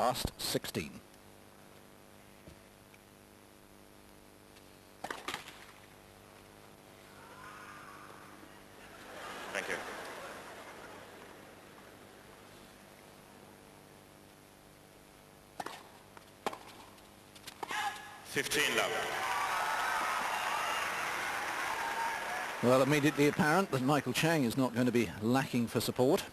last 16. Thank you. $15. Well, immediately apparent that Michael Chang is not going to be lacking for support.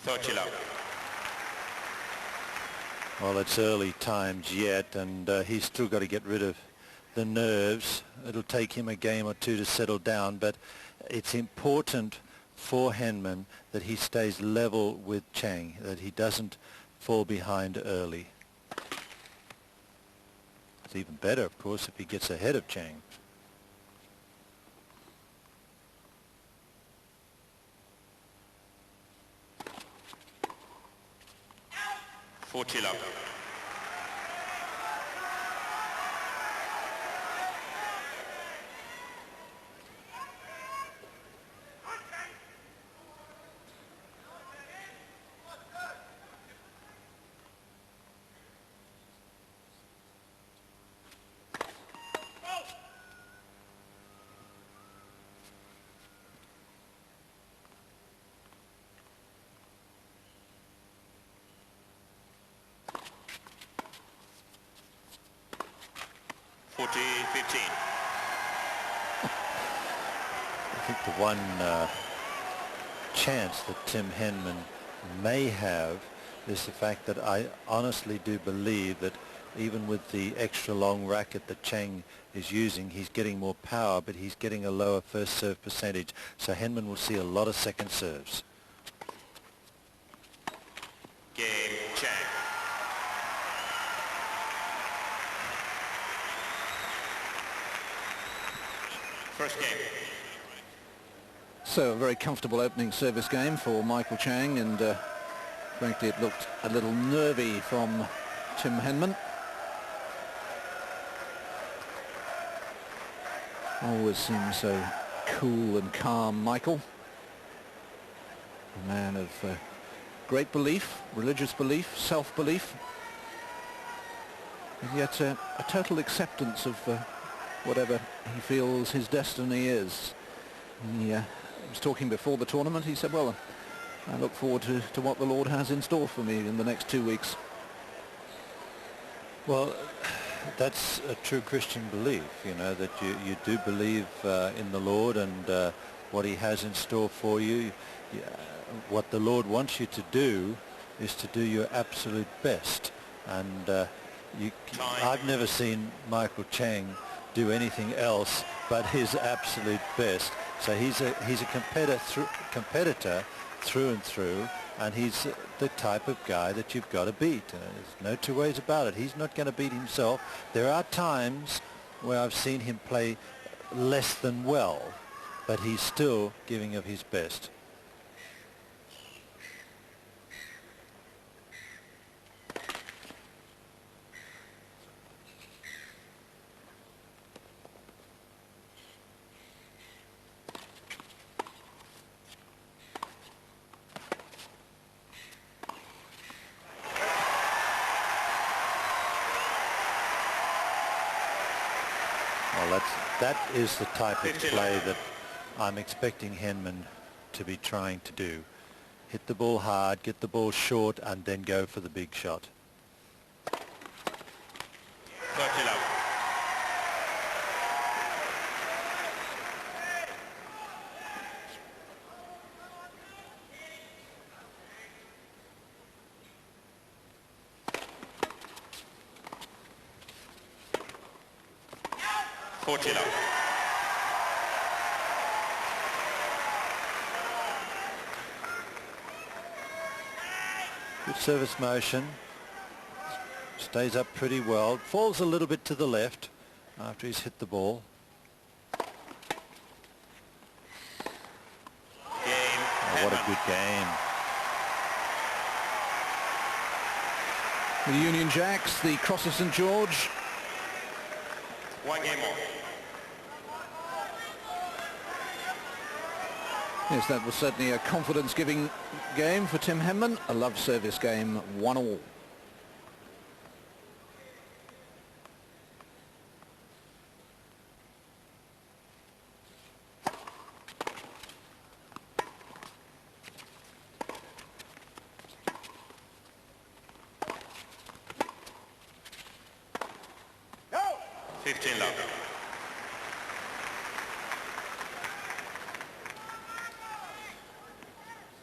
$30. Well, it's early times yet, and he's still got to get rid of the nerves. It'll take him a game or two to settle down, but it's important for Henman that he stays level with Chang, that he doesn't fall behind early. It's even better, of course, if he gets ahead of Chang. $40. $40-15. I think the one chance that Tim Henman may have is the fact that I honestly do believe that even with the extra long racket that Chang is using, he's getting more power, but he's getting a lower first serve percentage. So Henman will see a lot of second serves. Game, Chang. First game. So a very comfortable opening service game for Michael Chang, and frankly it looked a little nervy from Tim Henman. Always seems so cool and calm, Michael. A man of great belief, religious belief, self-belief, and yet a total acceptance of whatever he feels his destiny is. He was talking before the tournament. He said, well, I look forward to what the Lord has in store for me in the next 2 weeks. Well, that's a true Christian belief, you know, that you do believe in the Lord and what he has in store for you. What the Lord wants you to do is to do your absolute best. And I've never seen Michael Chang do anything else but his absolute best. So he's a competitor through and through, and he's the type of guy that you've got to beat. There's no two ways about it. He's not going to beat himself. There are times where I've seen him play less than well, but he's still giving of his best. Well, that is the type of play that I'm expecting Henman to be trying to do. Hit the ball hard, get the ball short, and then go for the big shot. Good service motion. stays up pretty well. Falls a little bit to the left after he's hit the ball. Oh, what a good game. The Union Jacks, the Cross of St George. 1 game on. Yes, that was certainly a confidence-giving game for Tim Henman. A love service game, 1-all. Go! 15 love.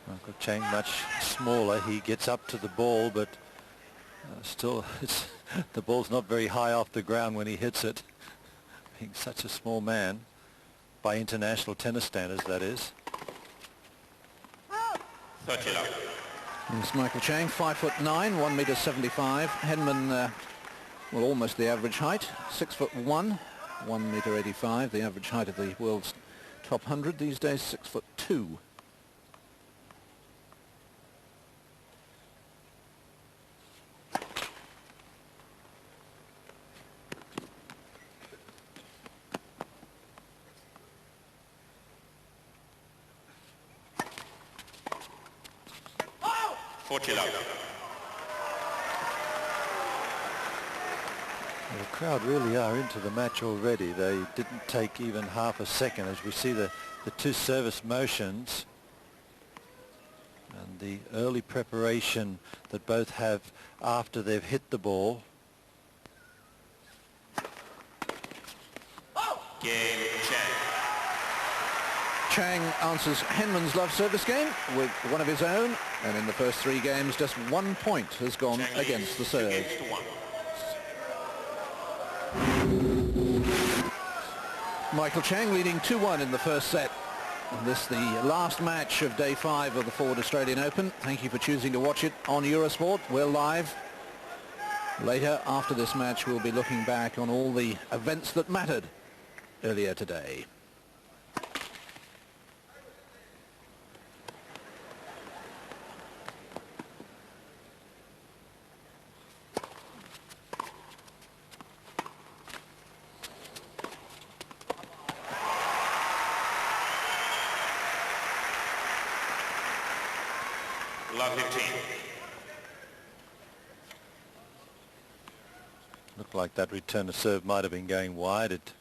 Michael Chang much smaller. He gets up to the ball, but still the ball's not very high off the ground when he hits it, being such a small man, by international tennis standards, that is. 30 love. It's Michael Chang, 5'9", 1m75. Henman, well, almost the average height, 6'1", 1m85. The average height of the world's top 100 these days, 6'2". Well, the crowd really are into the match already. They didn't take even half a second as we see the two service motions and the early preparation that both have after they've hit the ball. Game Chang. Chang answers Henman's love service game with one of his own, and in the first 3 games just 1 point has gone Chang against the leads 2 serve. games to 1. Michael Chang leading 2-1 in the first set. And this the last match of day 5 of the Ford Australian Open. Thank you for choosing to watch it on Eurosport. We're live. Later, after this match, we'll be looking back on all the events that mattered earlier today. Love 15. Looked like that return to serve might have been going wide. It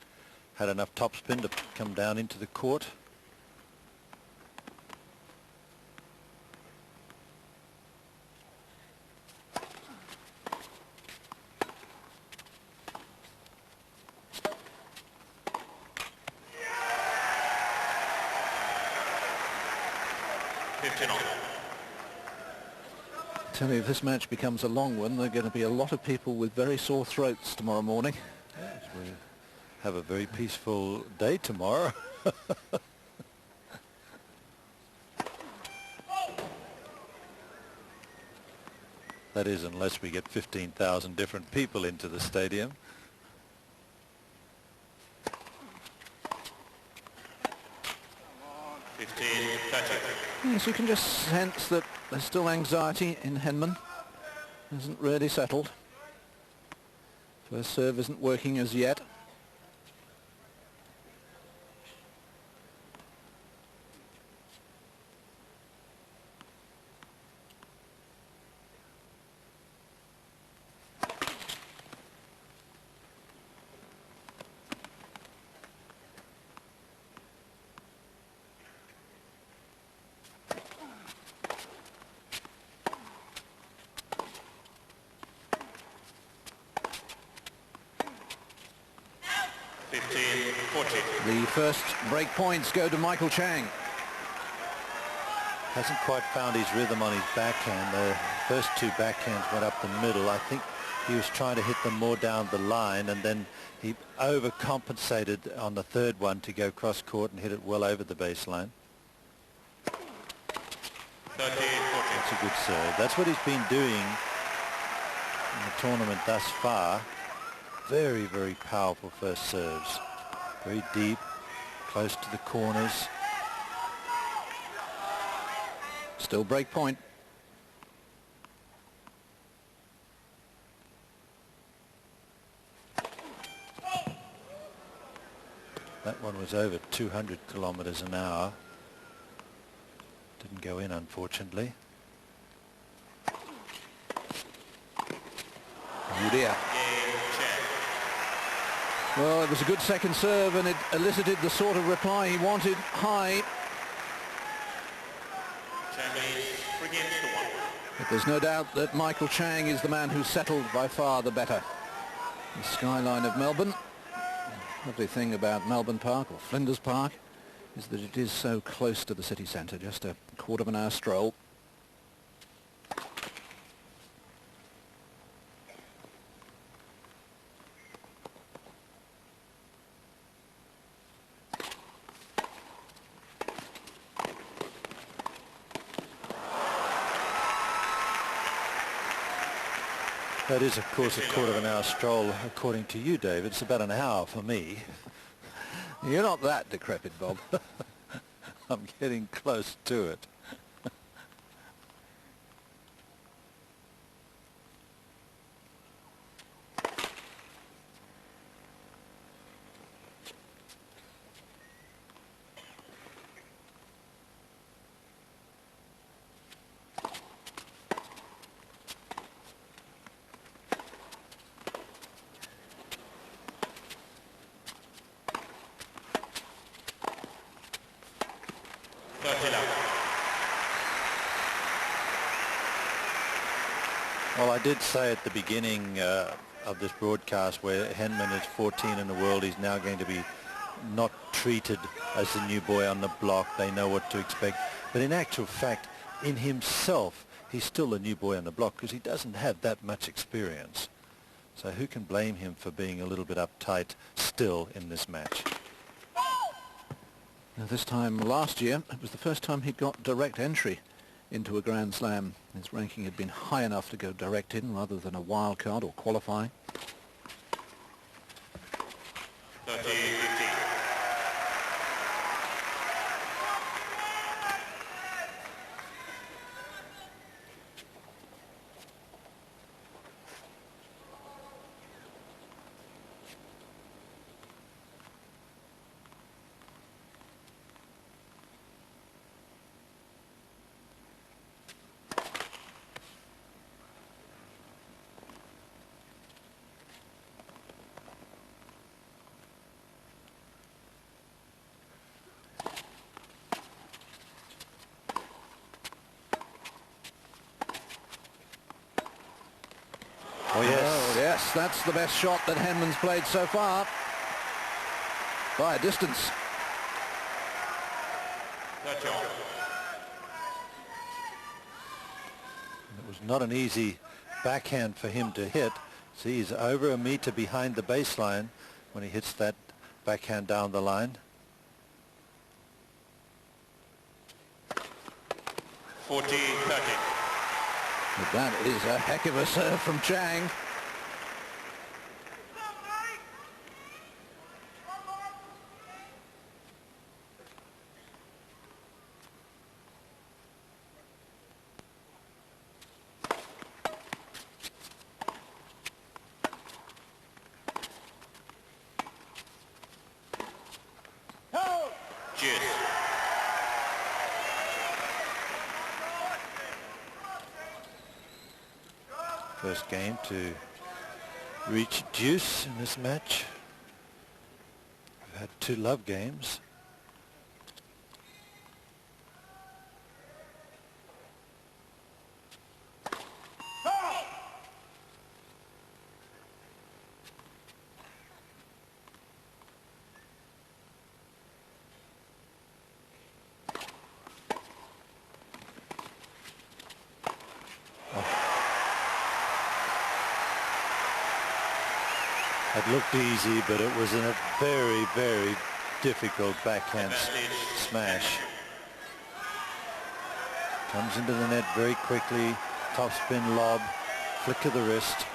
had enough topspin to come down into the court. Tell me, if this match becomes a long one, there are going to be a lot of people with very sore throats tomorrow morning. Yes, we have a very peaceful day tomorrow. That is, unless we get 15,000 different people into the stadium. Yes, you can just sense that there's still anxiety in Henman. Hasn't really settled. First serve isn't working as yet. The first break points go to Michael Chang. Hasn't quite found his rhythm on his backhand. The first 2 backhands went up the middle. I think he was trying to hit them more down the line, and then he overcompensated on the 3rd one to go cross court and hit it well over the baseline. That's a good serve. That's what he's been doing in the tournament thus far. Very, very powerful first serves. Very deep, close to the corners. Still break point. That one was over 200 kilometers an hour. Didn't go in, unfortunately. Oh dear. Well, it was a good second serve and it elicited the sort of reply he wanted. High. But there's no doubt that Michael Chang is the man who settled by far the better. The skyline of Melbourne. The lovely thing about Melbourne Park, or Flinders Park, is that it is so close to the city centre, just a quarter of an hour stroll. That is, of course, a quarter of an hour stroll, according to you, David. It's about an hour for me. You're not that decrepit, Bob. I'm getting close to it. Well, I did say at the beginning of this broadcast where Henman is 14 in the world, he's now going to be not treated as the new boy on the block. They know what to expect. But in actual fact, in himself, he's still a new boy on the block because he doesn't have that much experience. So who can blame him for being a little bit uptight still in this match? Now, this time last year, it was the first time he'd got direct entry into a Grand Slam. His ranking had been high enough to go direct in rather than a wild card or qualifying. 30-15. Oh, yes. Oh, yes, that's the best shot that Henman's played so far. By a distance. That's all. It was not an easy backhand for him to hit. See, he's over a meter behind the baseline when he hits that backhand down the line. 40-30. But that is a heck of a serve from Chang. Cheers. First game to reach deuce in this match. We've had 2 love games. It looked easy, but it was in a very, very difficult backhand smash. Comes into the net very quickly, top spin lob, flick of the wrist.